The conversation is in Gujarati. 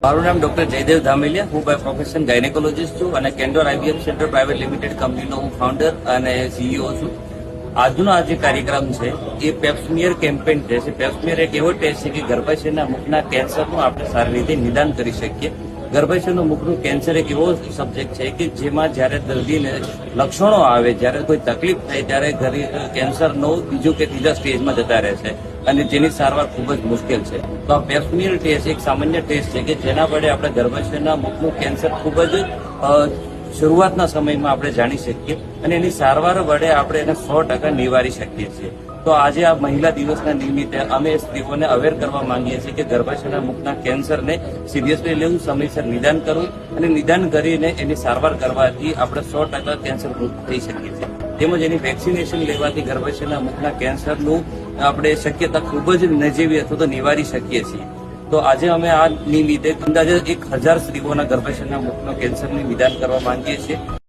મારું નામ ડોક્ટર જયદેવ ધામેલિયા, હું બાય પ્રોફેશન ગાયનેકોલોજીસ્ટ છું અને Candor IVF centre private limited કંપનીનો હું ફાઉન્ડર અને સીઈઓ છું. આજનો આ જે કાર્યક્રમ છે એ પેપ્સમિયર કેમ્પેઇન છે. પેપ્સમિયર એક એવો ટેસ્ટ છે કે ગર્ભાશયના મુખના કેન્સરનું આપણે સારી રીતે નિદાન કરી શકીએ. ગર્ભાશયનું મુખનું કેન્સર એક એવો સબ્જેક્ટ છે કે જેમાં જ્યારે દર્દીને લક્ષણો આવે, જ્યારે કોઈ તકલીફ થાય ત્યારે કેન્સરનો બીજું કે ત્રીજા સ્ટેજમાં જતા રહે છે અને જેની સારવાર ખૂબ જ મુશ્કેલ છે. તો આ પેપ્સમિયર ટેસ્ટ એક સામાન્ય ટેસ્ટ છે કે જેના વડે આપણે ગર્ભાશયના મુખનું કેન્સર ખૂબ જ શરૂઆતના સમયમાં આપણે જાણી શકીએ અને એની સારવાર વડે આપણે એને 100% નિવારી શકીએ છીએ. તો આજે આ મહિલા દિવસના નિમિત્તે અમે સ્ત્રીઓને અવેર કરવા માંગીએ છીએ કે ગર્ભાશયના મુખના કેન્સરને સિરિયસલી લેવું, સમયસર નિદાન કરવું અને નિદાન કરીને એની સારવાર કરવાથી આપણે 100% કેન્સર મુક્ત થઈ શકીએ છીએ. તેમજ એની વેક્સિનેશન લેવાથી ગર્ભાશયના મુખના કેન્સરનું આપણે શક્યતા ખૂબ જ નજીવી અથવા તો નિવારી શકીએ છીએ. તો આજે અમે આ નિમિત્તે અંદાજે 1000 સ્ત્રીઓના ગર્ભાશયના મુખના કેન્સરનું નિદાન કરવા માંગીએ છીએ.